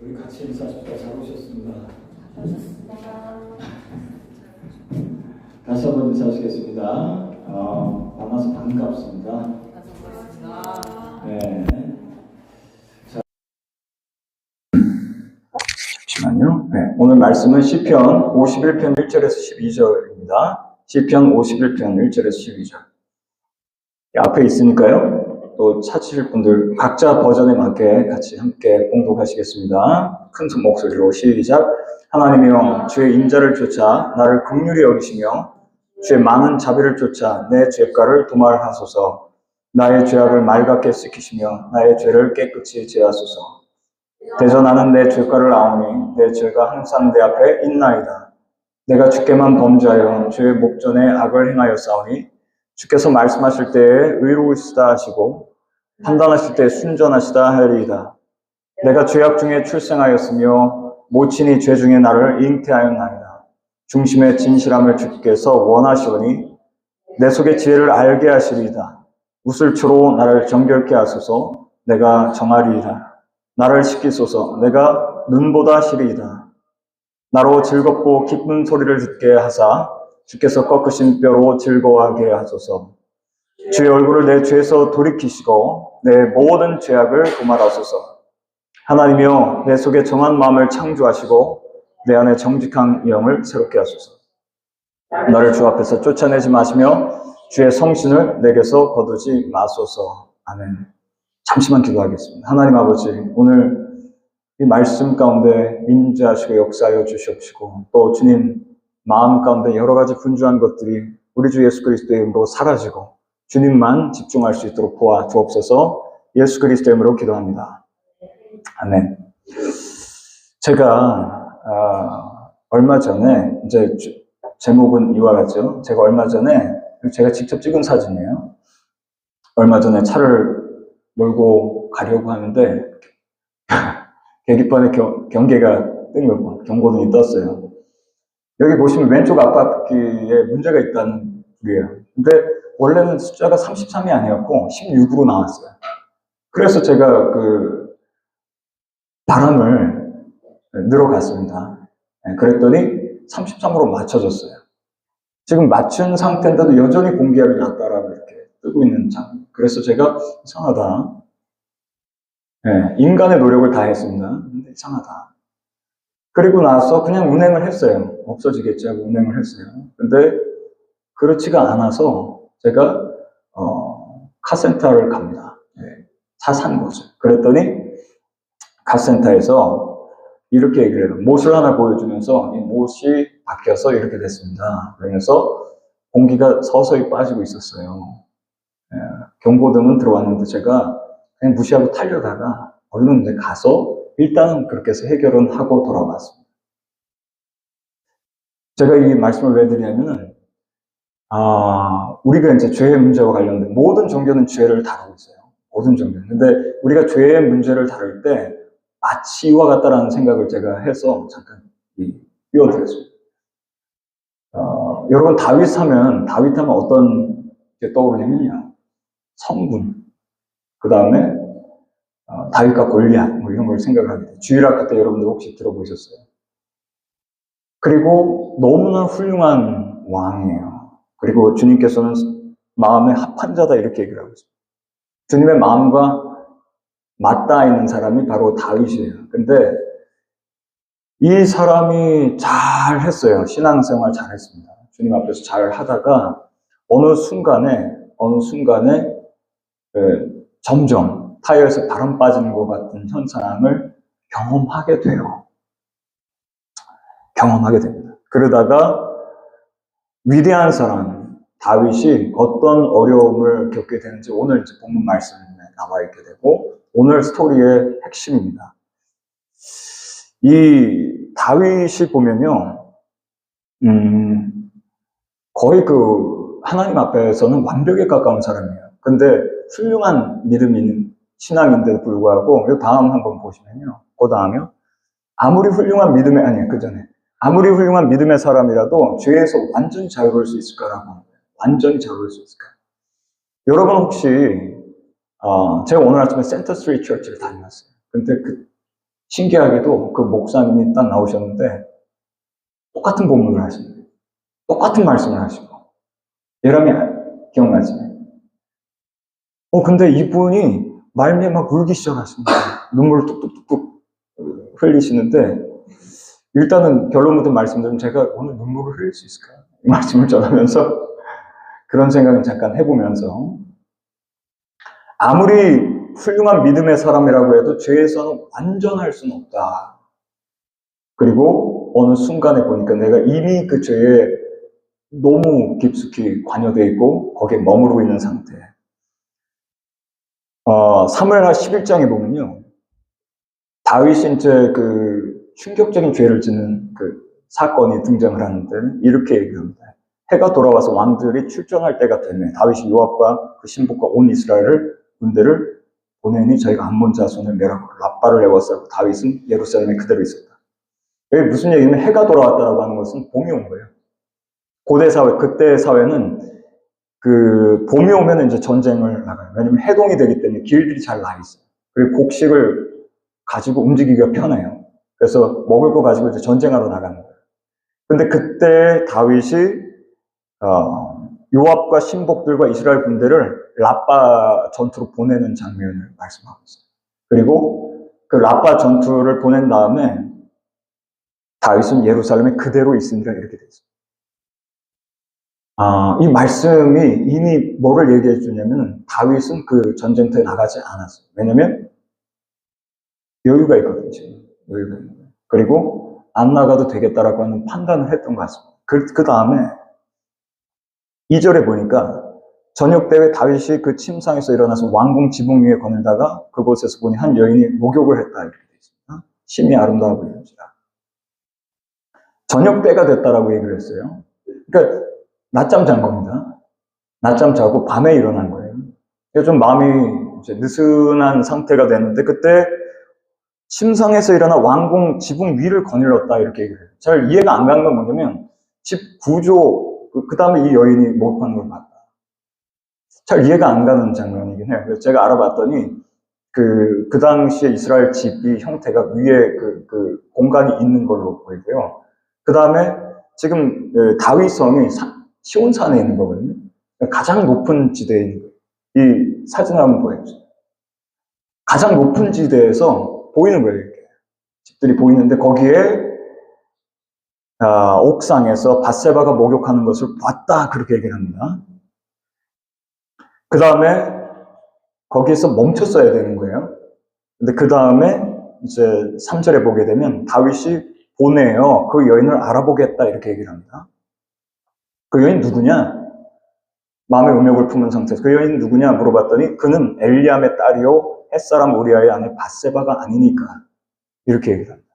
우리 같이 인사합시다. 잘 오셨습니다. 다시 한번 인사하시겠습니다. 만나서 반갑습니다. 네. 자, 잠시만요. 네, 오늘 말씀은 시편 51편 1절에서 12절입니다. 시편 51편 1절에서 12절. 앞에 있으니까요. 또 찾으실 분들 각자 버전에 맞게 같이 함께 봉독하시겠습니다. 큰 목소리로 시작. 하나님이여, 주의 인자를 쫓아 나를 긍휼히 여기시며 주의 많은 자비를 쫓아 내 죄가를 도말하소서. 나의 죄악을 맑게 씻기시며 나의 죄를 깨끗이 제하소서. 대저 나는 내 죄가를 아오니 내 죄가 항상 내 앞에 있나이다. 내가 주께만 범죄하여 주의 목전에 악을 행하였사오니 주께서 말씀하실 때에 의로우시다 하시고 판단하실 때 순전하시다 하리이다. 내가 죄악 중에 출생하였으며 모친이 죄 중에 나를 잉태하였나이다. 중심의 진실함을 주께서 원하시오니 내 속의 지혜를 알게 하시리이다. 우슬초로 나를 정결케 하소서. 내가 정하리이다. 나를 씻기소서. 내가 눈보다 시리이다. 나로 즐겁고 기쁜 소리를 듣게 하사 주께서 꺾으신 뼈로 즐거워하게 하소서. 주의 얼굴을 내 죄에서 돌이키시고 내 모든 죄악을 도말하소서. 하나님이여, 내 속에 정한 마음을 창조하시고 내 안에 정직한 영을 새롭게 하소서. 나를 주 앞에서 쫓아내지 마시며 주의 성신을 내게서 거두지 마소서. 아멘. 잠시만 기도하겠습니다. 하나님 아버지, 오늘 이 말씀 가운데 임재하시고 역사하여 주시옵시고 또 주님 마음 가운데 여러 가지 분주한 것들이 우리 주 예수 그리스도의 이름으로 사라지고 주님만 집중할 수 있도록 도와 주옵소서. 예수 그리스도의 이름으로 기도합니다. 아멘. 제가 얼마 전에 이제 제목은 이와 같죠. 제가 얼마 전에 제가 직접 찍은 사진이에요. 얼마 전에 차를 몰고 가려고 하는데 계기판에 경계가 뜬 거고 경고등이 떴어요. 여기 보시면 왼쪽 앞바퀴에 문제가 있다는 거예요. 근데 원래는 숫자가 33이 아니었고 16으로 나왔어요. 그래서 제가 그 바람을 늘어갔습니다. 그랬더니 33으로 맞춰졌어요. 지금 맞춘 상태인데도 여전히 공기압이 낮다라고 이렇게 뜨고 있는 장. 그래서 제가 이상하다. 인간의 노력을 다했습니다. 근데 이상하다. 그리고 나서 그냥 운행을 했어요. 없어지겠지 하고 운행을 했어요. 근데 그렇지가 않아서 제가 카센터를 갑니다. 차 산 거죠. 그랬더니 카센터에서 이렇게 얘기를 해요. 못을 하나 보여주면서 이 못이 바뀌어서 이렇게 됐습니다. 그러면서 공기가 서서히 빠지고 있었어요. 경고등은 들어왔는데 제가 그냥 무시하고 타려다가 얼른 가서 일단은 그렇게 해서 해결은 하고 돌아왔습니다. 제가 이 말씀을 왜 드리냐면은 우리가 이제 죄의 문제와 관련된 모든 종교는 죄를 다루고 있어요. 모든 종교는. 근데 우리가 죄의 문제를 다룰 때 마치 이와 같다라는 생각을 제가 해서 잠깐 띄워드렸습니다. 여러분 다윗 하면 어떤 게 떠오르냐면요. 성군. 그 다음에 다윗과 골리앗 뭐 이런 걸 생각하게 돼요. 주일학교 때 여러분들 혹시 들어보셨어요? 그리고 너무나 훌륭한 왕이에요. 그리고 주님께서는 마음에 합한 자다 이렇게 얘기를 하고 있습니다. 주님의 마음과 맞닿아 있는 사람이 바로 다윗이에요. 근데 이 사람이 잘 했어요. 신앙생활 잘 했습니다. 주님 앞에서 잘 하다가 어느 순간에 점점 타이어에서 바람 빠지는 것 같은 현상을 경험하게 돼요. 경험하게 됩니다. 그러다가 위대한 사람 다윗이 어떤 어려움을 겪게 되는지 오늘 이제 본문 말씀에 나와 있게 되고 오늘 스토리의 핵심입니다. 이 다윗이 보면요, 거의 그 하나님 앞에서는 완벽에 가까운 사람이에요. 근데 훌륭한 믿음인 신앙인데도 불구하고 이 다음 한번 보시면요, 그 다음이요. 아무리 훌륭한 믿음의 사람이라도 죄에서 완전히 자유로울 수 있을까라고. 완전히 자유로울 수 있을까요? 여러분 혹시 제가 오늘 아침에 센터 스트리트 처치를 다녀왔어요. 근데 신기하게도 그 목사님이 딱 나오셨는데 똑같은 본문을 하십니다. 똑같은 말씀을 하시고. 예람이 기억나지? 근데 이분이 말미에 막 울기 시작하십니다. 눈물을 뚝뚝뚝뚝 흘리시는데, 일단은 결론부터 말씀드리면 제가 오늘 눈물을 흘릴 수 있을까요? 이 말씀을 전하면서 그런 생각을 잠깐 해보면서, 아무리 훌륭한 믿음의 사람이라고 해도 죄에서는 완전할 수는 없다. 그리고 어느 순간에 보니까 내가 이미 그 죄에 너무 깊숙이 관여되어 있고 거기에 머무르고 있는 상태. 사무엘하 11장에 보면요, 다윗이 이제 그 충격적인 죄를 짓는 그 사건이 등장을 하는데 이렇게 얘기합니다. 해가 돌아와서 왕들이 출정할 때가 되면 다윗이 요압과 그 신복과 온 이스라엘을 군대를 보내니 저희가 암몬 자손을 멸하고 라빠를 내웠고 다윗은 예루살렘에 그대로 있었다. 여기 무슨 얘기냐면 해가 돌아왔다라고 하는 것은 봄이 온 거예요. 고대 사회, 그때 사회는 그 봄이 오면 이제 전쟁을 나가요. 왜냐면 해동이 되기 때문에 길들이 잘 나 있어요. 그리고 곡식을 가지고 움직이기가 편해요. 그래서 먹을 거 가지고 이제 전쟁하러 나가는 거예요. 근데 그때 다윗이 요압과 신복들과 이스라엘 군대를 라빠 전투로 보내는 장면을 말씀하고 있어요. 그리고 그 라빠 전투를 보낸 다음에 다윗은 예루살렘에 그대로 있으니라 이렇게 되어 있어요. 이 말씀이 이미 뭐를 얘기해 주냐면 다윗은 그 전쟁터에 나가지 않았어요. 왜냐면 여유가 있거든요. 지금. 여유가 있는 거예요. 그리고 안 나가도 되겠다라고 하는 판단을 했던 것 같습니다. 그 다음에 2절에 보니까 저녁 때에 다윗이 그 침상에서 일어나서 왕궁 지붕 위에 거닐다가 그곳에서 보니 한 여인이 목욕을 했다 이렇게 되어 있습니다. 심히 아름다워 보이는지라. 저녁 때가 됐다라고 얘기를 했어요. 그러니까 낮잠 잔 겁니다. 낮잠 자고 밤에 일어난 거예요. 좀 마음이 이제 느슨한 상태가 됐는데 그때 침상에서 일어나 왕궁 지붕 위를 거닐렀다 이렇게 얘기를 해요. 잘 이해가 안 가는 건 뭐냐면 집 구조 그 다음에 이 여인이 목욕하는 걸 봤다. 잘 이해가 안 가는 장면이긴 해요. 그래서 제가 알아봤더니 그 당시에 이스라엘 집이 형태가 위에 그 공간이 있는 걸로 보이고요. 그 다음에 지금 다윗성이 시온산에 있는 거거든요. 가장 높은 지대에 있는 거예요. 이 사진을 한번 보여주세요. 가장 높은 지대에서 보이는 거예요. 이렇게 집들이 보이는데 거기에 옥상에서 밧세바가 목욕하는 것을 봤다 그렇게 얘기를 합니다. 그 다음에 거기에서 멈췄어야 되는 거예요. 근데 그 다음에 이제 3절에 보게 되면 다윗이 보내어 그 여인을 알아보겠다 이렇게 얘기를 합니다. 그 여인 누구냐? 마음의 음욕을 품은 상태에서 그 여인 누구냐 물어봤더니 그는 엘리암의 딸이요 햇사람 우리아의 아내 밧세바가 아니니까 이렇게 얘기를 합니다.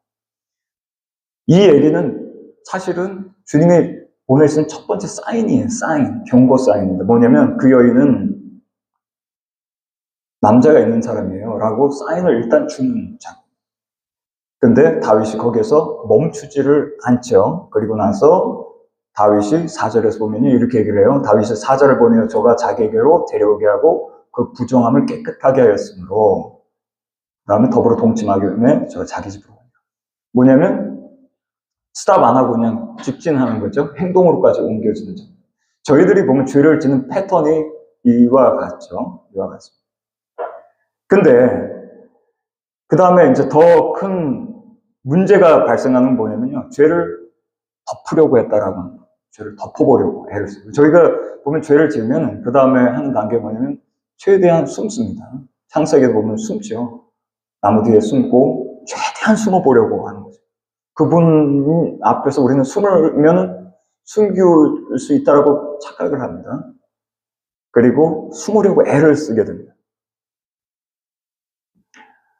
이 얘기는 사실은 주님이 보내신 첫 번째 사인이에요. 사인, 경고 사인입니다. 뭐냐면 그 여인은 남자가 있는 사람이에요 라고 사인을 일단 주는 장. 근데 다윗이 거기에서 멈추지를 않죠. 그리고 나서 다윗이 4절에서 보면 이렇게 얘기를 해요. 다윗이 4절을 보내어 저가 자기에게로 데려오게 하고 그 부정함을 깨끗하게 하였으므로 그 다음에 더불어 동침하기 위해 저가 자기 집으로 가요. 뭐냐면 스탑 안 하고 그냥 직진하는 거죠. 행동으로까지 옮겨지는 점. 저희들이 보면 죄를 짓는 패턴이 이와 같죠. 이와 같습니다. 근데 그 다음에 이제 더 큰 문제가 발생하는 건 뭐냐면요. 죄를 덮으려고 했다라고 하는 거예요. 죄를 덮어보려고 애를 쓰고. 저희가 보면 죄를 지으면 그 다음에 하는 단계가 뭐냐면 최대한 숨습니다. 창세기에 보면 숨죠. 나무 뒤에 숨고 최대한 숨어보려고 하는 거죠. 그분 앞에서 우리는 숨으면 숨길 수 있다라고 착각을 합니다. 그리고 숨으려고 애를 쓰게 됩니다.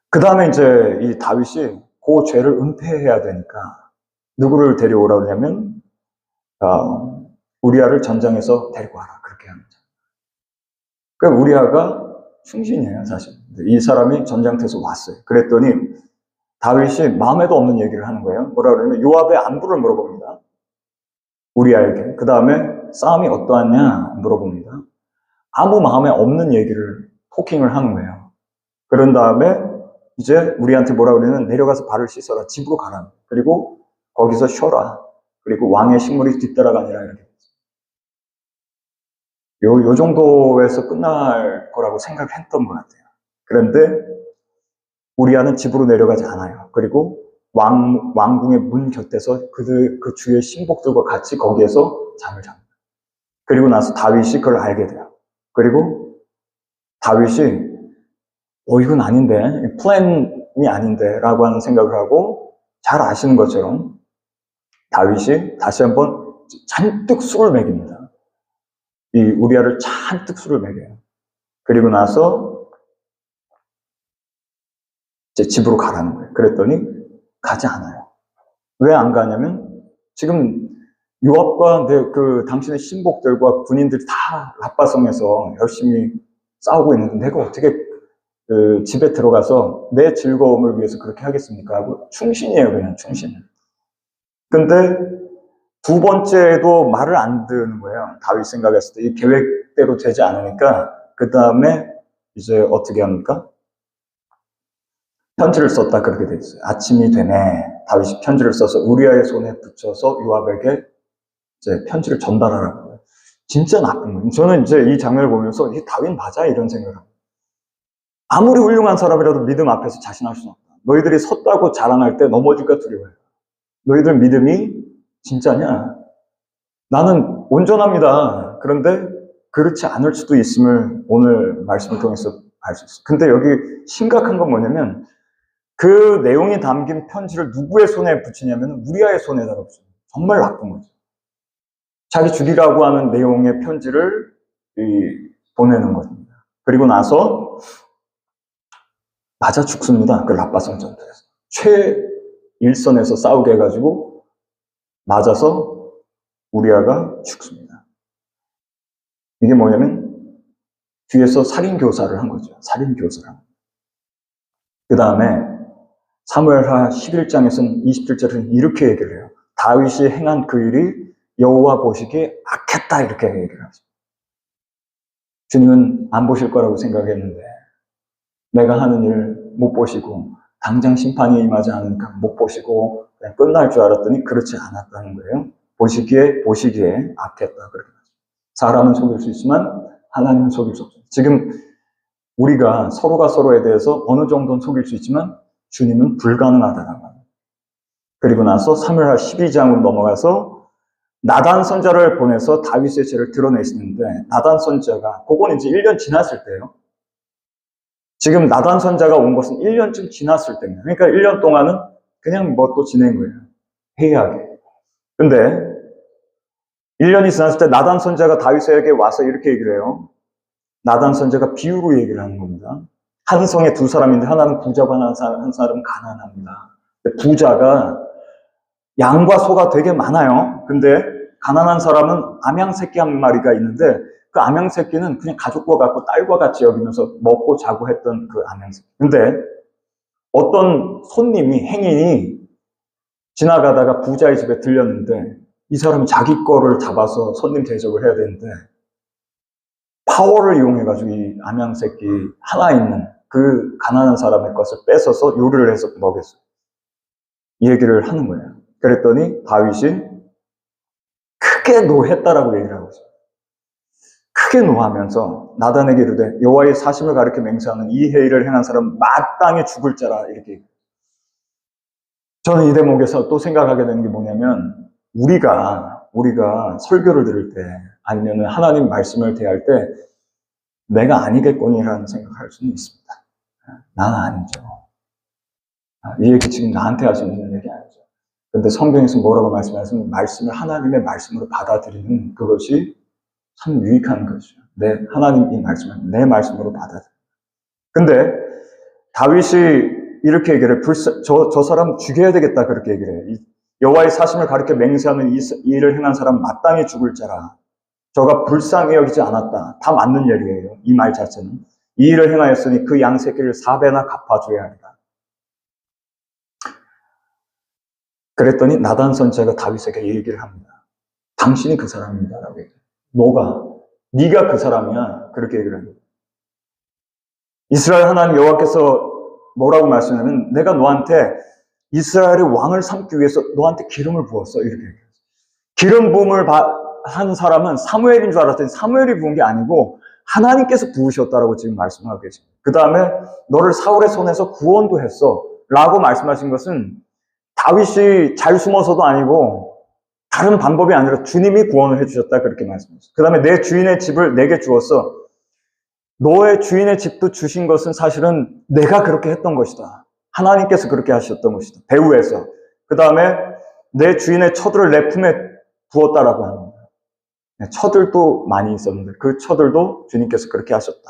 그 다음에 이제 이 다윗이 그 죄를 은폐해야 되니까 누구를 데려오라고 하냐면 우리아를 전장에서 데리고 와라 그렇게 합니다. 그러니까 우리아가 충신이에요 사실. 이 사람이 전장터에서 왔어요. 그랬더니 다윗이 마음에도 없는 얘기를 하는 거예요. 뭐라 그러냐면 요압의 안부를 물어봅니다. 우리아에게. 그 다음에 싸움이 어떠하냐 물어봅니다. 아무 마음에 없는 얘기를 토킹을 하는 거예요. 그런 다음에 이제 우리한테 뭐라 그러냐면 내려가서 발을 씻어라. 집으로 가라. 그리고 거기서 쉬어라. 그리고 왕의 식물이 뒤따라가 아니라 이렇게. 요 정도에서 끝날 거라고 생각했던 것 같아요. 그런데 우리아는 집으로 내려가지 않아요. 그리고 왕궁의 문 곁에서 그 주의 신복들과 같이 거기에서 잠을 잡니다. 그리고 나서 다윗이 그걸 알게 돼요. 그리고 다윗이 이건 아닌데, 플랜이 아닌데 라고 하는 생각을 하고 잘 아시는 것처럼 다윗이 다시 한번 잔뜩 술을 먹입니다. 이 우리아를 잔뜩 술을 먹여요. 그리고 나서 이제 집으로 가라는 거예요. 그랬더니 가지 않아요. 왜 안 가냐면 지금 요압과 당신의 신복들과 군인들이 다 라빠성에서 열심히 싸우고 있는데 내가 어떻게 집에 들어가서 내 즐거움을 위해서 그렇게 하겠습니까? 하고 충신이에요, 그냥 충신. 근데 두 번째도 말을 안 듣는 거예요. 다윗 생각했을 때 이 계획대로 되지 않으니까 그 다음에 이제 어떻게 합니까? 편지를 썼다 그렇게 돼 있어요. 아침이 되네. 다윗이 편지를 써서 우리아의 손에 붙여서 요압에게 이제 편지를 전달하라는 거예요. 진짜 나쁜 거예요. 저는 이제 이 장면을 보면서 이 다윗 맞아 이런 생각을 합니다. 아무리 훌륭한 사람이라도 믿음 앞에서 자신할 수는 없다. 너희들이 섰다고 자랑할 때 넘어질까 두려워요. 너희들 믿음이 진짜냐? 나는 온전합니다. 그런데 그렇지 않을 수도 있음을 오늘 말씀을 통해서 알 수 있어요. 근데 여기 심각한 건 뭐냐면 그 내용이 담긴 편지를 누구의 손에 붙이냐면 우리아의 손에다가 붙여요. 정말 나쁜 거죠. 자기 죽이라고 하는 내용의 편지를 보내는 겁니다. 그리고 나서 맞아 죽습니다. 그 라빠성 전투에서. 최일선에서 싸우게 해가지고 맞아서 우리아가 죽습니다. 이게 뭐냐면 뒤에서 살인교사를 한 거죠. 살인교사를. 그 다음에 사무엘하 11장에서는 27절에는 이렇게 얘기를 해요. 다윗이 행한 그 일이 여호와 보시기에 악했다 이렇게 얘기를 하죠. 주님은 안 보실 거라고 생각했는데 내가 하는 일 못 보시고 당장 심판이 임하지 않으니까 못 보시고 그냥 끝날 줄 알았더니 그렇지 않았다는 거예요. 보시기에 악했다 그렇게 하죠. 사람은 속일 수 있지만 하나님은 속일 수 없어요. 지금 우리가 서로가 서로에 대해서 어느 정도는 속일 수 있지만 주님은 불가능하다라고 합니다. 그리고 나서 사무엘하 12장으로 넘어가서 나단 선자를 보내서 다윗의 죄를 드러내시는데 나단 선자가 그건 이제 1년 지났을 때예요. 지금 나단 선자가 온 것은 1년쯤 지났을 때입니다. 그러니까 1년 동안은 그냥 뭐 또 지낸 거예요. 해이하게. 근데 1년이 지났을 때 나단 선자가 다윗에게 와서 이렇게 얘기를 해요. 나단 선자가 비유로 얘기를 하는 겁니다. 한 성에 두 사람인데 하나는 부자고 한 사람은 가난합니다. 부자가 양과 소가 되게 많아요. 근데 가난한 사람은 암양새끼 한 마리가 있는데 그 암양새끼는 그냥 가족과 같고 딸과 같이 여기면서 먹고 자고 했던 그 암양새끼. 근데 어떤 손님이 행인이 지나가다가 부자의 집에 들렸는데 이 사람이 자기 거를 잡아서 손님 대접을 해야 되는데 파워를 이용해가지고 이 암양새끼 하나 있는 그 가난한 사람의 것을 뺏어서 요리를 해서 먹였어요. 이 얘기를 하는 거예요. 그랬더니 다윗이 크게 노했다라고 얘기를 하고 있어요. 크게 노하면서 나단에게 이르되 여호와의 사심을 가리켜 맹세하는 이 회의를 행한 사람 마땅히 죽을 자라 이렇게. 저는 이 대목에서 또 생각하게 되는 게 뭐냐면 우리가 설교를 들을 때 아니면 하나님 말씀을 대할 때 내가 아니겠거니라는 생각을 할 수는 있습니다. 나는 아니죠. 이 얘기 지금 나한테 하시는 얘기 아니죠. 그런데 성경에서 뭐라고 말씀하시면 말씀을 하나님의 말씀으로 받아들이는 그것이 참 유익한 것이죠. 하나님의 말씀을 내 말씀으로 받아들여요. 근데 다윗이 이렇게 얘기를 해. 저 사람 죽여야 되겠다 그렇게 얘기를 해요. 여호와의 사심을 가리켜 맹세하는 이 일을 행한 사람 마땅히 죽을 자라. 저가 불쌍히 여기지 않았다. 다 맞는 얘기예요. 이 말 자체는. 이 일을 행하였으니 그 양새끼를 4배나 갚아줘야 하리라. 그랬더니 나단 선지자가 다윗에게 얘기를 합니다. 당신이 그 사람입니다라고 얘기해요. 네가 그 사람이야. 그렇게 얘기를 합니다. 이스라엘 하나님 여호와께서 뭐라고 말씀하냐면 내가 너한테 이스라엘의 왕을 삼기 위해서 너한테 기름을 부었어. 이렇게 얘기해요. 기름 부음을 한 사람은 사무엘인 줄 알았더니 사무엘이 부은 게 아니고 하나님께서 부으셨다라고 지금 말씀하고 계십니다. 그 다음에 너를 사울의 손에서 구원도 했어. 라고 말씀하신 것은 다윗이 잘 숨어서도 아니고 다른 방법이 아니라 주님이 구원을 해주셨다. 그렇게 말씀하셨어요. 그 다음에 내 주인의 집을 내게 주었어. 너의 주인의 집도 주신 것은 사실은 내가 그렇게 했던 것이다. 하나님께서 그렇게 하셨던 것이다. 배후에서. 그 다음에 내 주인의 처들을 내 품에 부었다라고 하는 거예요. 처들도 많이 있었는데 그 처들도 주님께서 그렇게 하셨다.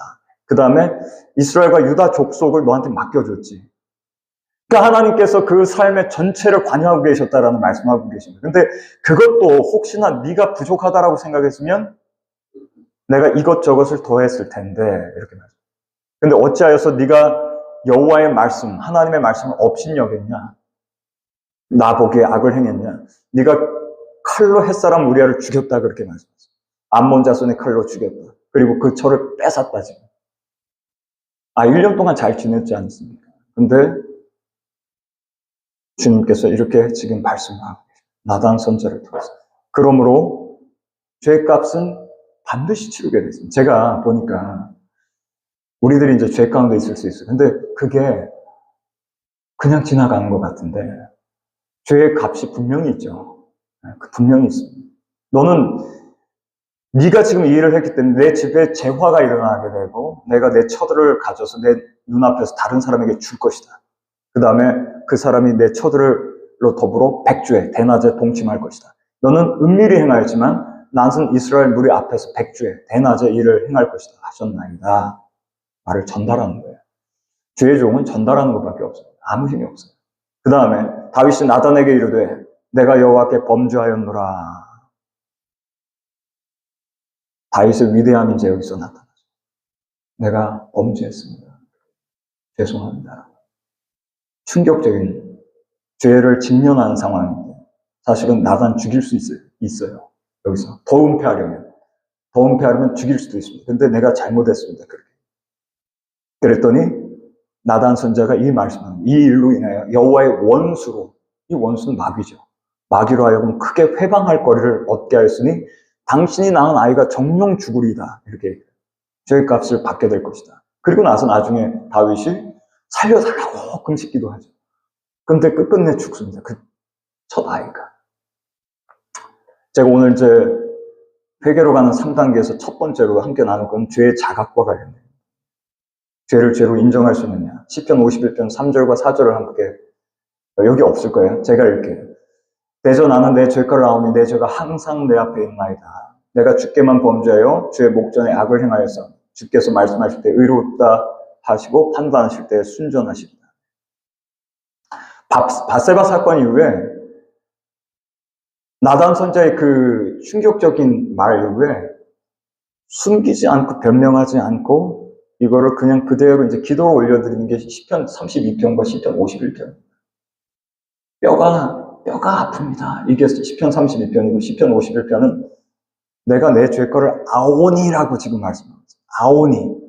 그 다음에 이스라엘과 유다 족속을 너한테 맡겨줬지. 그러니까 하나님께서 그 삶의 전체를 관여하고 계셨다라는 말씀하고 계십니다. 근데 그것도 혹시나 네가 부족하다라고 생각했으면 내가 이것저것을 더했을 텐데 이렇게 말씀. 근데 어찌하여서 네가 여호와의 말씀, 하나님의 말씀을 업신여겼냐? 나보기에 악을 행했냐? 네가 칼로 햇사람 우리아를 죽였다 그렇게 말씀하셨어요. 암몬 자손의 칼로 죽였다. 그리고 그 처를 뺏었다 지금. 1년 동안 잘 지냈지 않습니까? 근데 주님께서 이렇게 지금 말씀하고 계십니다. 나단 선자를 통해서. 그러므로 죄값은 반드시 치르게 됐습니다. 제가 보니까 우리들이 이제 죄 가운데 있을 수 있어요. 근데 그게 그냥 지나가는 것 같은데 죄의 값이 분명히 있죠. 분명히 있습니다. 너는 네가 지금 이 일을 했기 때문에 내 집에 재화가 일어나게 되고 내가 내 처들을 가져서 내 눈앞에서 다른 사람에게 줄 것이다. 그 다음에 그 사람이 내 처들로 더불어 백주에 대낮에 동침할 것이다. 너는 은밀히 행하였지만 나는 이스라엘 무리 앞에서 백주에 대낮에 일을 행할 것이다 하셨나이다. 말을 전달하는 거예요. 죄의 종은 전달하는 것밖에 없어요. 아무 힘이 없어요. 그 다음에 다윗이 나단에게 이르되 내가 여호와께 범죄하였노라. 다윗의 위대함이 이제 여기서 나타나죠. 내가 범죄했습니다. 죄송합니다. 충격적인 죄를 직면하는 상황인데 사실은 나단 죽일 수 있어요. 여기서 더 은폐하려면 죽일 수도 있습니다. 근데 내가 잘못했습니다. 그렇게. 그랬더니 나단 선자가 이 말씀을 이 일로 인하여 여호와의 원수로 이 원수는 마귀죠. 마귀로 하여금 크게 회방할 거리를 얻게 하였으니 당신이 낳은 아이가 정령 죽으리이다. 이렇게 죄의 값을 받게 될 것이다. 그리고 나서 나중에 다윗이 살려달라고 금식기도 하죠. 근데 끝끝내 죽습니다. 그 첫 아이가. 제가 오늘 이제 회개로 가는 3단계에서 첫 번째로 함께 나눌 건 죄의 자각과 관련돼요. 죄를 죄로 인정할 수 있느냐. 시편 51편 3절과 4절을 함께 여기 없을 거예요. 제가 읽게요. 대저 나는 내 죄가를 아오니 내 죄가 항상 내 앞에 있나이다. 내가 주께만 범죄하여 주의 목전에 악을 행하여서 주께서 말씀하실 때 의롭다 하시고 판단하실 때 순전하시리다. 밧세바 사건 이후에 나단 선자의 그 충격적인 말 이후에 숨기지 않고 변명하지 않고 이거를 그냥 그대로 이제 기도로 올려드리는 게 시편 32편과 시편 51편. 뼈가 아픕니다. 이게 시편 32편이고 시편 51편은 내가 내 죄거를 아오니라고 지금 말씀합니다. 아오니.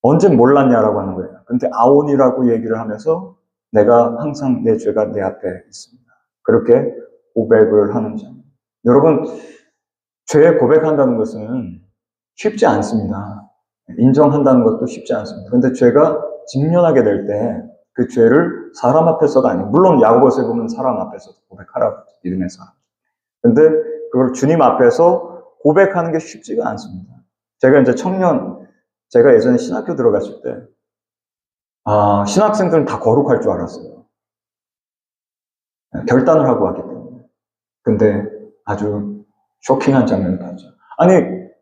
언제 몰랐냐라고 하는 거예요. 근데 아오니라고 얘기를 하면서 내가 항상 내 죄가 내 앞에 있습니다. 그렇게 고백을 하는 점. 여러분, 죄 고백한다는 것은 쉽지 않습니다. 인정한다는 것도 쉽지 않습니다. 근데 죄가 직면하게 될 때 그 죄를 사람 앞에서가 아니고, 물론 야고보서에 보면 사람 앞에서 고백하라고 믿음의 사람. 근데 그걸 주님 앞에서 고백하는 게 쉽지가 않습니다. 제가 이제 제가 예전에 신학교 들어갔을 때, 신학생들은 다 거룩할 줄 알았어요. 결단을 하고 하기 때문에. 근데 아주 쇼킹한 장면을 봤죠. 아니,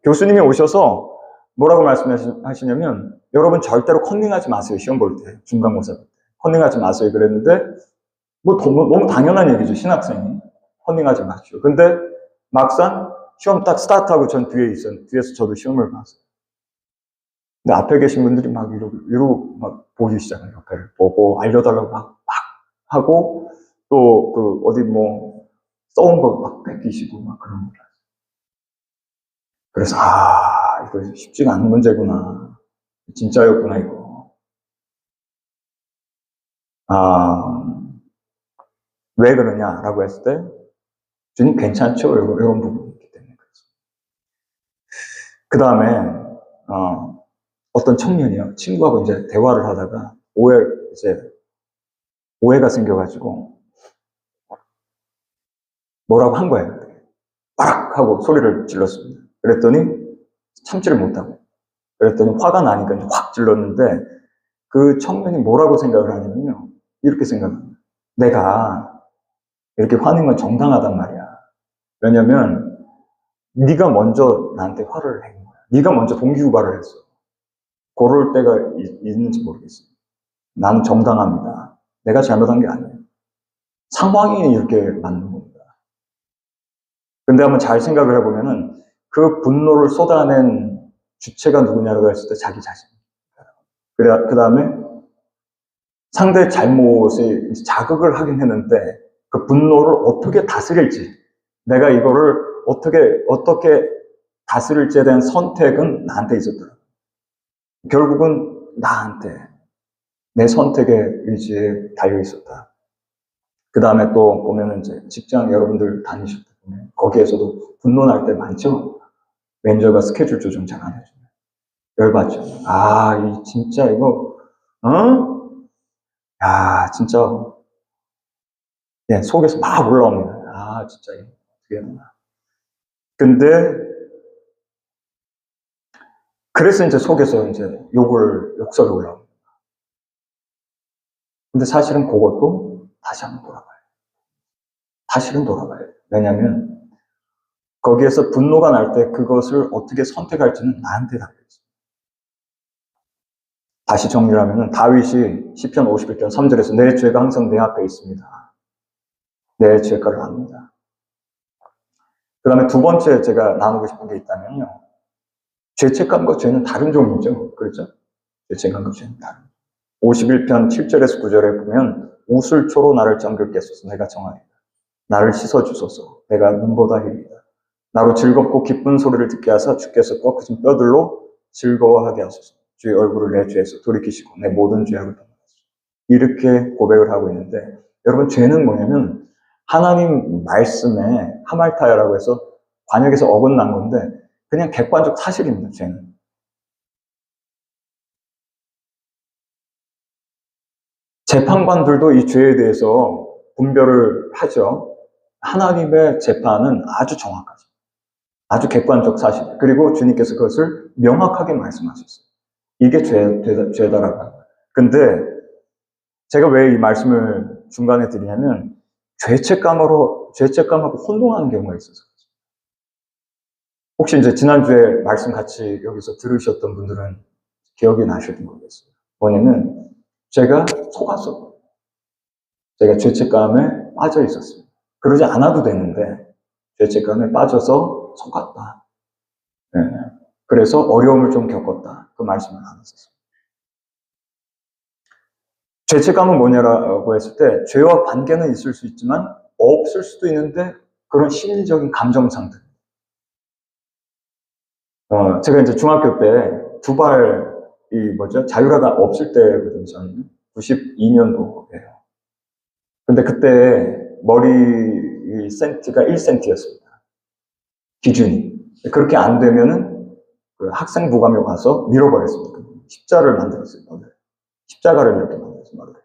교수님이 오셔서 뭐라고 말씀하시냐면, 여러분 절대로 컨닝하지 마세요. 시험 볼 때, 중간고사 볼 때. 컨닝하지 마세요. 그랬는데, 너무 당연한 얘기죠. 신학생이. 컨닝하지 마시오. 근데 막상 시험 딱 스타트하고 전 뒤에서 저도 시험을 봤어요. 근데 앞에 계신 분들이 막 이러고 막 보기 시작해요. 옆에를 보고 알려달라고 막 하고 또 그 어디 뭐 써온 거 막 뺏기시고 막 그런 거. 그래서 이거 쉽지가 않은 문제구나. 진짜였구나 이거. 왜 그러냐라고 했을 때, 주님 괜찮죠? 이런 부분이 있기 때문에 그렇습니다. 그 다음에, 어떤 청년이요. 친구하고 이제 대화를 하다가 오해가 생겨가지고 뭐라고 한 거예요. 빠락 하고 소리를 질렀습니다. 그랬더니 참지를 못하고. 그랬더니 화가 나니까 이제 확 질렀는데 그 청년이 뭐라고 생각을 하냐면요. 이렇게 생각합니다. 내가 이렇게 화낸 건 정당하단 말이야. 왜냐면 네가 먼저 나한테 화를 낸 거야. 네가 먼저 동기유발을 했어. 그럴 때가 있는지 모르겠어요. 나는 정당합니다. 내가 잘못한 게 아니에요. 상황이 이렇게 맞는 겁니다. 근데 한번 잘 생각을 해보면은 그 분노를 쏟아낸 주체가 누구냐고 했을 때 자기 자신입니다. 그 다음에 상대의 잘못에 자극을 하긴 했는데 그 분노를 어떻게 다스릴지, 내가 이거를 어떻게 다스릴지에 대한 선택은 나한테 있었더라고요. 결국은 나한테, 내 선택의 의지에 달려 있었다. 그 다음에 또 보면은 이제 직장 여러분들 다니실 때 보면 거기에서도 분노 날 때 많죠? 매니저가 스케줄 조정 잘 안 해주면. 열받죠. 진짜 이거, 진짜, 속에서 막 올라옵니다. 진짜 이거 어떻게 해야 되나. 근데, 그래서 이제 속에서 이제 욕설이 올라옵니다. 근데 사실은 그것도 다시 한번 돌아가요. 사실은 돌아가요. 왜냐면, 거기에서 분노가 날 때 그것을 어떻게 선택할지는 나한테 달려있어요. 다시 정리를 하면은 다윗이 시편 51편 3절에서 내 죄가 항상 내 앞에 있습니다. 내 죄가를 압니다. 그 다음에 두 번째 제가 나누고 싶은 게 있다면요. 죄책감과 죄는 다른 종류죠. 그렇죠? 죄책감과 죄는 다른. 51편 7절에서 9절에 보면 우슬초로 나를 잠글게 하소서 내가 정하리다. 나를 씻어주소서 내가 눈보다 희리이다. 나로 즐겁고 기쁜 소리를 듣게 하사 주께서 꺾으신 뼈들로 즐거워하게 하소서. 주의 얼굴을 내 죄에서 돌이키시고 내 모든 죄악을 떠나소서. 이렇게 고백을 하고 있는데 여러분 죄는 뭐냐면 하나님 말씀에 하말타야라고 해서 관역에서 어긋난 건데 그냥 객관적 사실입니다. 죄는. 재판관들도 이 죄에 대해서 분별을 하죠. 하나님의 재판은 아주 정확하죠. 아주 객관적 사실. 그리고 주님께서 그것을 명확하게 말씀하셨어요. 이게 죄다라고 하는 거예요. 근데 제가 왜 이 말씀을 중간에 드리냐면 죄책감하고 혼동하는 경우가 있어서. 혹시 이제 지난주에 말씀 같이 여기서 들으셨던 분들은 기억이 나실지 모르겠어요. 뭐냐면 제가 속았어. 제가 죄책감에 빠져 있었어요. 그러지 않아도 되는데 죄책감에 빠져서 속았다. 네. 그래서 어려움을 좀 겪었다. 그 말씀을 나눴었어요. 죄책감은 뭐냐라고 했을 때 죄와 관계는 있을 수 있지만 없을 수도 있는데 그런 심리적인 감정 상태. 제가 이제 중학교 때 자유라가 없을 때거든요. 저는 92년도예요. 근데 그때 머리 센티가 1cm였습니다. 기준이. 그렇게 안 되면은 그 학생부감이 와서 밀어버렸습니다. 십자를 만들었어요. 십자가를 이렇게 만들었어요. 머리를.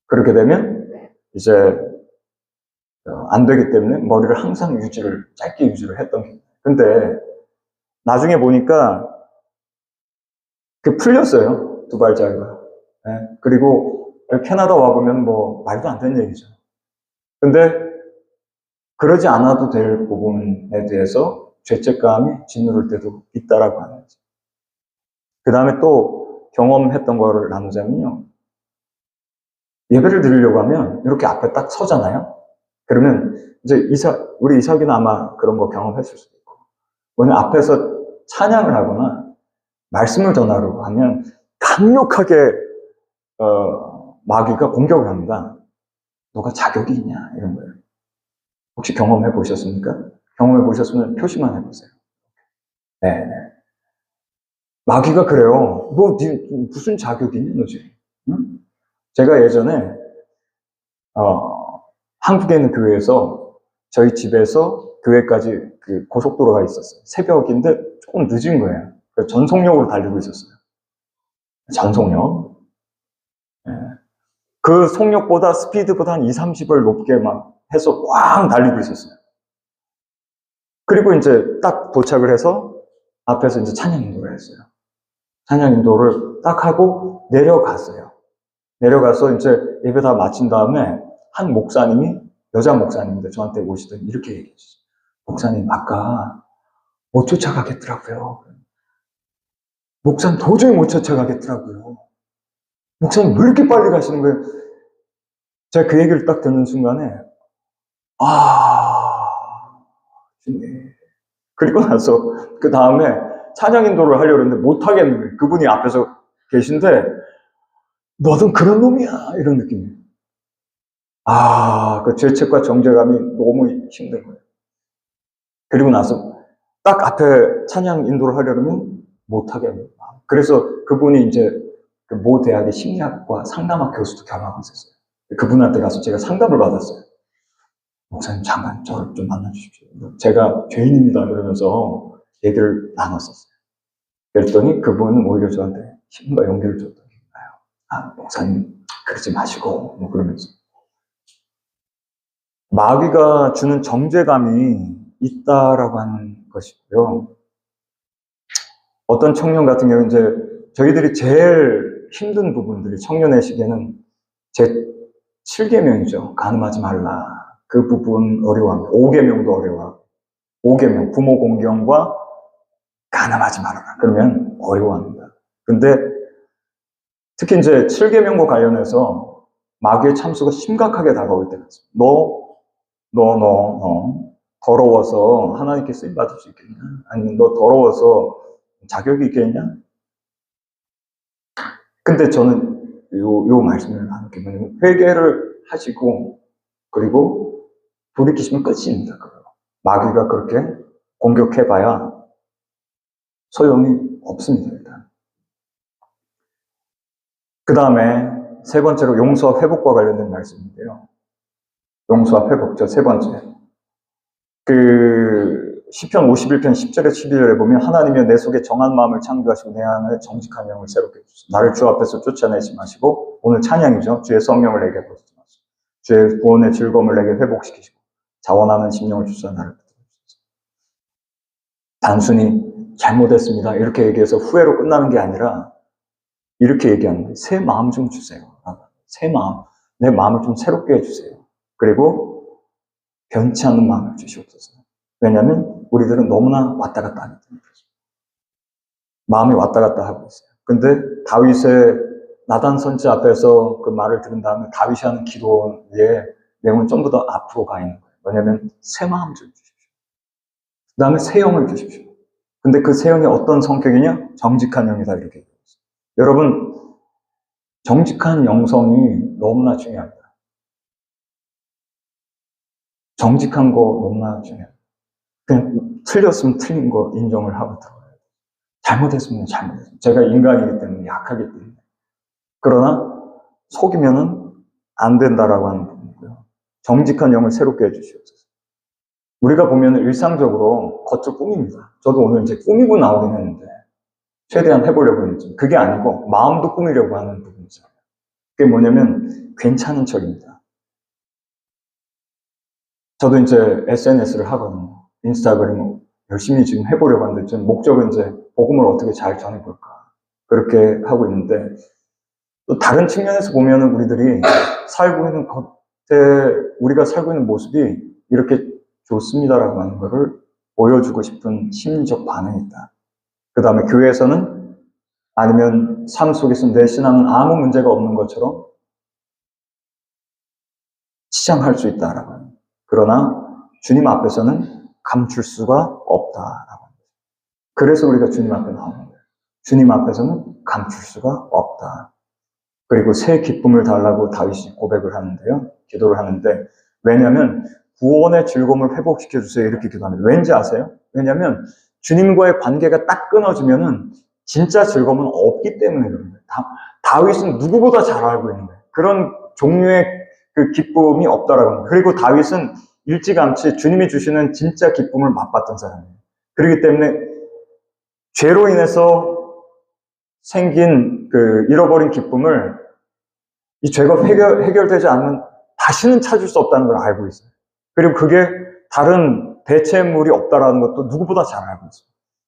그렇게 되면 이제 안 되기 때문에 머리를 항상 짧게 유지를 했던 게. 근데 나중에 보니까 그 풀렸어요. 두발 자유가. 네. 그리고 캐나다 와보면 뭐 말도 안 되는 얘기죠. 근데 그러지 않아도 될 부분에 대해서 죄책감이 짓누를 때도 있다라고 하는 거죠. 그 다음에 또 경험했던 거를 나누자면요. 예배를 드리려고 하면 이렇게 앞에 딱 서잖아요. 그러면 이제 우리 이삭이는 아마 그런 거 경험했을 수도 있고. 오늘 앞에서 찬양을 하거나 말씀을 전하려고 하면 강력하게 마귀가 공격을 합니다. 너가 자격이 있냐 이런 거예요. 혹시 경험해 보셨습니까? 경험해 보셨으면 표시만 해보세요. 네. 마귀가 그래요. 너 무슨 자격이 있니, 너지? 응? 제가 예전에 한국에 있는 교회에서 저희 집에서 교회까지 그 고속도로가 있었어요. 새벽인데 조금 늦은 거예요. 그래서 전속력으로 달리고 있었어요. 전속력. 예. 그 속력보다 스피드보다 한 2, 30을 높게 막 해서 꽝 달리고 있었어요. 그리고 이제 딱 도착을 해서 앞에서 이제 찬양 인도를 했어요. 찬양 인도를 딱 하고 내려갔어요. 내려가서 이제 예배 다 마친 다음에 한 목사님이, 여자 목사님인데 저한테 오시더니 이렇게 얘기했어요. 목사님, 아까 못 쫓아가겠더라고요. 목사님 도저히 못 쫓아가겠더라고요. 목사님 왜 이렇게 빨리 가시는 거예요? 제가 그 얘기를 딱 듣는 순간에 주님. 그리고 나서 그 다음에 찬양 인도를 하려고 했는데 못 하겠는 거예요. 그분이 앞에서 계신데 너는 그런 놈이야 이런 느낌이에요. 그 죄책과 정죄감이 너무 힘든 거예요. 그리고 나서 딱 앞에 찬양 인도를 하려면 못 하겠는 거예요. 그래서 그분이 이제 그 모 대학의 심리학과 상담학 교수도 겸하고 있었어요. 그분한테 가서 제가 상담을 받았어요. 목사님 잠깐 저를 좀 만나주십시오. 제가 죄인입니다 그러면서 얘기를 나눴었어요. 그랬더니 그분은 오히려 저한테 힘과 용기를 줬던 게 있나요? 목사님 그러지 마시고 뭐 그러면서 마귀가 주는 정죄감이 있다라고 하는 것이고요. 어떤 청년 같은 경우는 이제 저희들이 제일 힘든 부분들이 청년의 시기에는 제 7계명이죠. 간음하지 말라. 그 부분 어려워합니다. 5계명도 어려워. 5계명, 부모 공경과 간음하지 말아라. 그러면 어려워합니다. 근데 특히 이제 7계명과 관련해서 마귀의 참수가 심각하게 다가올 때가 있습니다. 너 더러워서 하나님께 쓰임 받을 수 있겠냐? 아니면 너 더러워서 자격이 있겠냐? 근데 저는 요 말씀을 나누게 되면 회개를 하시고 그리고 돌이키시면 끝입니다. 마귀가 그렇게 공격해봐야 소용이 없습니다. 일단. 그 다음에 세 번째로 용서와 회복과 관련된 말씀인데요. 용서와 회복죠. 세 번째. 시편 51편 10절에 12절에 보면 하나님이여 내 속에 정한 마음을 창조하시고 내 안에 정직한 영을 새롭게 해주소서. 나를 주 앞에서 쫓아내지 마시고 오늘 찬양이죠. 주의 성령을 내게 부어주지 마시고 주의 구원의 즐거움을 내게 회복시키시고 자원하는 심령을 주셔서 나를 붙여주소서. 단순히 잘못했습니다 이렇게 얘기해서 후회로 끝나는 게 아니라 이렇게 얘기하는 거예요. 새 마음 좀 주세요. 새 마음, 내 마음을 좀 새롭게 해주세요. 그리고 변치 않는 마음을 주시옵소서. 왜냐하면 우리들은 너무나 왔다 갔다 하기 때문에 마음이 왔다 갔다 하고 있어요. 근데 다윗의 나단 선지 앞에서 그 말을 들은 다음에 다윗이 하는 기도의 내용은 전부 다 앞으로 가 있는 거예요. 왜냐하면 새 마음 좀 주십시오. 그 다음에 새 영을 주십시오. 근데 그 새 영이 어떤 성격이냐? 정직한 영이다 이렇게 얘기했어요. 여러분 정직한 영성이 너무나 중요합니다. 정직한 거 너무나 중요합니다. 그냥 틀렸으면 틀린 거 인정을 하고 들어가요. 잘못했으면 잘못했습니다. 제가 인간이기 때문에 약하기 때문에. 그러나 속이면은 안 된다라고 하는 부분이고요. 정직한 영을 새롭게 해주시옵소서. 우리가 보면 일상적으로 겉을 꾸밉니다. 저도 오늘 이제 꾸미고 나오긴 했는데 최대한 해보려고 했지. 그게 아니고 마음도 꾸미려고 하는 부분이잖아요. 그게 뭐냐면 괜찮은 척입니다. 저도 이제 SNS를 하거든요. 인스타그램 열심히 지금 해보려고 하는데 좀 목적은 이제 복음을 어떻게 잘 전해볼까 그렇게 하고 있는데 또 다른 측면에서 보면은 우리들이 살고 있는 겉에 우리가 살고 있는 모습이 이렇게 좋습니다라고 하는 거를 보여주고 싶은 심리적 반응이 있다. 그 다음에 교회에서는 아니면 삶 속에서 내 신앙은 아무 문제가 없는 것처럼 치장할 수 있다라고 하는. 그러나 주님 앞에서는 감출 수가 없다라고 합니다. 그래서 우리가 주님 앞에 나오는 거예요. 주님 앞에서는 감출 수가 없다. 그리고 새 기쁨을 달라고 다윗이 고백을 하는데요. 기도를 하는데 왜냐하면 구원의 즐거움을 회복시켜 주세요 이렇게 기도합니다. 왠지 아세요? 왜냐하면 주님과의 관계가 딱 끊어지면은 진짜 즐거움은 없기 때문에 그런 거예요. 다윗은 누구보다 잘 알고 있는 거예요. 그런 종류의 그 기쁨이 없다라고 합니다. 그리고 다윗은 일찌감치 주님이 주시는 진짜 기쁨을 맛봤던 사람이에요. 그렇기 때문에 죄로 인해서 생긴 그 잃어버린 기쁨을 이 죄가 해결되지 않으면 다시는 찾을 수 없다는 걸 알고 있어요. 그리고 그게 다른 대체물이 없다라는 것도 누구보다 잘 알고 있어요.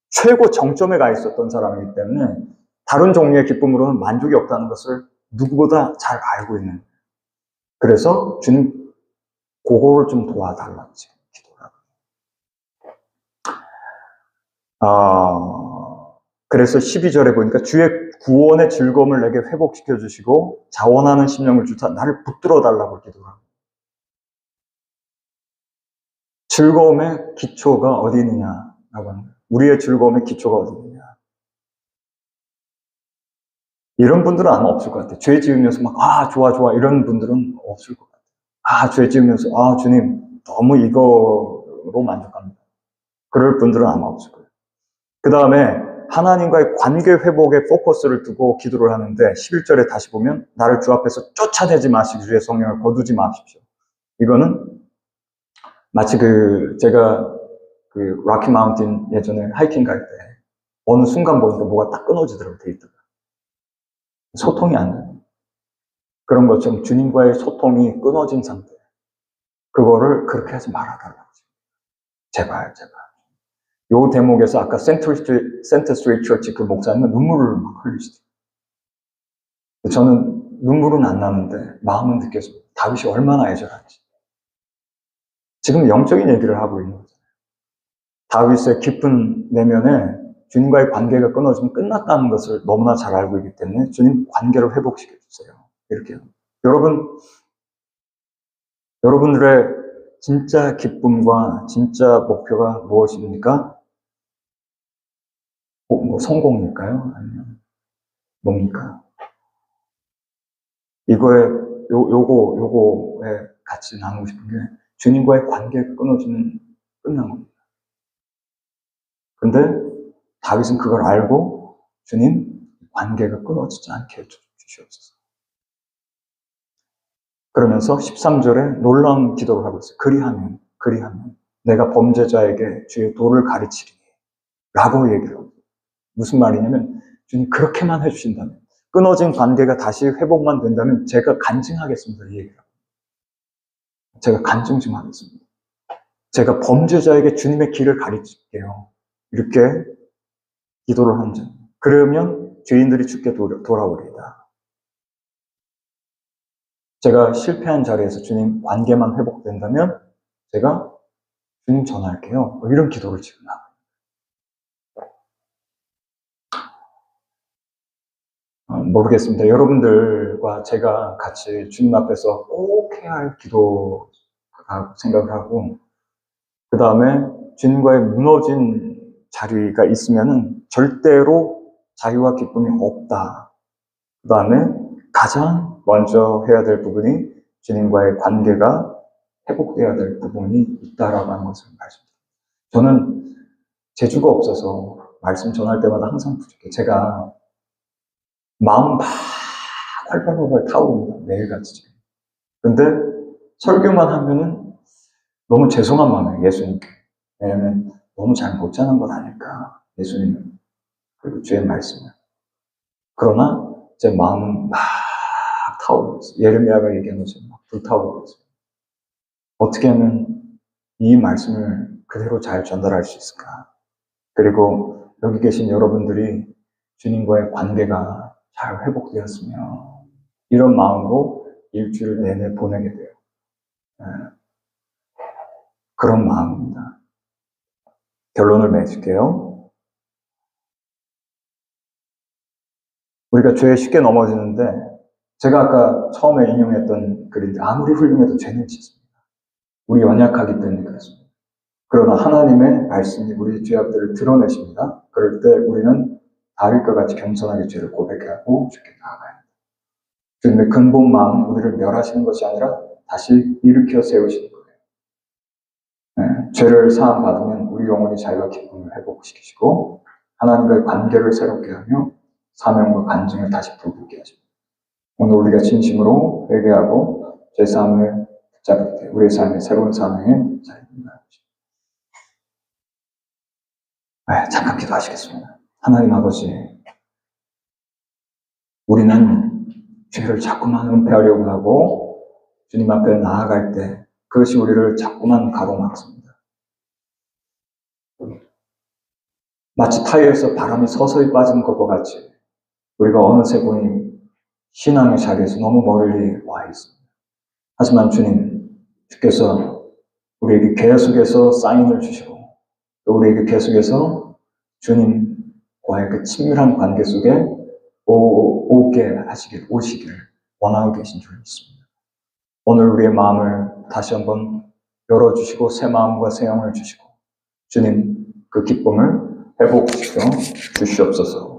최고 정점에 가 있었던 사람이기 때문에 다른 종류의 기쁨으로는 만족이 없다는 것을 누구보다 잘 알고 있는 거예요. 그래서 주님 그거를 좀 도와달라고 지금 기도를 하고. 그래서 12절에 보니까 주의 구원의 즐거움을 내게 회복시켜 주시고 자원하는 심령을 주사 나를 붙들어 달라고 기도를 합니다. 즐거움의 기초가 어디 있느냐라고 합니다. 우리의 즐거움의 기초가 어디 있느냐. 이런 분들은 아마 없을 것 같아요. 죄 지으면서 막 좋아 이런 분들은 없을 것 같아요. 죄 지으면서 주님 너무 이거로 만족합니다. 그럴 분들은 아마 없을 거예요. 그 다음에 하나님과의 관계 회복에 포커스를 두고 기도를 하는데 11절에 다시 보면 나를 주 앞에서 쫓아내지 마시고 주의 성령을 거두지 마십시오. 이거는 마치 제가 라키 마운틴 예전에 하이킹 갈 때 어느 순간 보니까 뭐가 딱 끊어지더라고요. 데이터가. 소통이 안 돼요. 그런 것처럼 주님과의 소통이 끊어진 상태. 그거를 그렇게 하지 말아달라고. 제발. 요 대목에서 아까 센터 스트리트 처치 그 목사님은 눈물을 막 흘리시더라고요. 저는 눈물은 안 나는데 마음은 느껴집니다. 다윗이 얼마나 애절한지. 지금 영적인 얘기를 하고 있는 거잖아요. 다윗의 깊은 내면에 주님과의 관계가 끊어지면 끝났다는 것을 너무나 잘 알고 있기 때문에 주님 관계를 회복시켜 주세요. 이렇게요. 여러분들의 진짜 기쁨과 진짜 목표가 무엇입니까? 성공일까요? 아니면 뭡니까? 요거에 같이 나누고 싶은 게 주님과의 관계가 끊어지면 끝난 겁니다. 근데 다윗은 그걸 알고 주님 관계가 끊어지지 않게 해주시옵소서. 그러면서 13절에 놀라운 기도를 하고 있어요. 그리하면 내가 범죄자에게 주의 도를 가르치리니 라고 얘기를 합니다. 무슨 말이냐면 주님 그렇게만 해주신다면 끊어진 관계가 다시 회복만 된다면 제가 간증하겠습니다. 이 얘기를 합니다. 제가 간증 좀 하겠습니다. 제가 범죄자에게 주님의 길을 가르칠게요. 이렇게 기도를 한 점. 그러면 죄인들이 주께 돌아오리이다. 제가 실패한 자리에서 주님 관계만 회복된다면 제가 주님 전할게요. 이런 기도를 지금 하고. 모르겠습니다. 여러분들과 제가 같이 주님 앞에서 꼭 해야 할 기도라고 생각을 하고, 그 다음에 주님과의 무너진 자리가 있으면은 절대로 자유와 기쁨이 없다. 그 다음에 가장 먼저 해야 될 부분이 주님과의 관계가 회복돼야 될 부분이 있다라고 하는 것을 말씀드립니다. 저는 재주가 없어서 말씀 전할 때마다 항상 부족해요. 제가 마음 막 활발활발 타오릅니다. 매일같이 지금. 근데 설교만 하면은 너무 죄송한 마음이에요. 예수님께. 왜냐면 너무 잘 못 자는 건 아닐까. 예수님은. 그리고 주의 말씀을. 그러나 제 마음은 막 타오르고 있어요. 예레미야가 얘기한 것처럼 막 불타오르고 있어요. 어떻게 하면 이 말씀을 그대로 잘 전달할 수 있을까? 그리고 여기 계신 여러분들이 주님과의 관계가 잘 회복되었으며 이런 마음으로 일주일 내내 보내게 돼요. 그런 마음입니다. 결론을 맺을게요. 우리가 죄에 쉽게 넘어지는데 제가 아까 처음에 인용했던 글인데 아무리 훌륭해도 죄는 짓습니다. 우리 연약하기 때문에 그렇습니다. 그러나 하나님의 말씀이 우리 죄악들을 드러내십니다. 그럴 때 우리는 다윗과 같이 겸손하게 죄를 고백하고 주께 나아가야 합니다. 주님의 근본 마음은 우리를 멸하시는 것이 아니라 다시 일으켜 세우시는 거예요. 죄를 사함 받으면 우리 영혼이 자유와 기쁨을 회복시키시고 하나님과의 관계를 새롭게 하며 사명과 간증을 다시 불붙게 하십니다. 오늘 우리가 진심으로 회개하고 제사함을 붙잡을 때 우리의 삶의 새로운 삶의 자리입니다. 잠깐 기도하시겠습니다. 하나님 아버지, 우리는 죄를 자꾸만 은폐하려고 하고 주님 앞에 나아갈 때 그것이 우리를 자꾸만 가로막습니다. 마치 타이어에서 바람이 서서히 빠지는 것과 같이 우리가 어느새 보니 신앙의 자리에서 너무 멀리 와 있습니다. 하지만 주께서 우리에게 계속해서 사인을 주시고 또 우리에게 계속해서 주님과의 그 친밀한 관계 속에 오시길 원하고 계신 줄 믿습니다. 오늘 우리의 마음을 다시 한번 열어주시고 새 마음과 새 영을 주시고 주님 그 기쁨을 회복시켜 주시옵소서.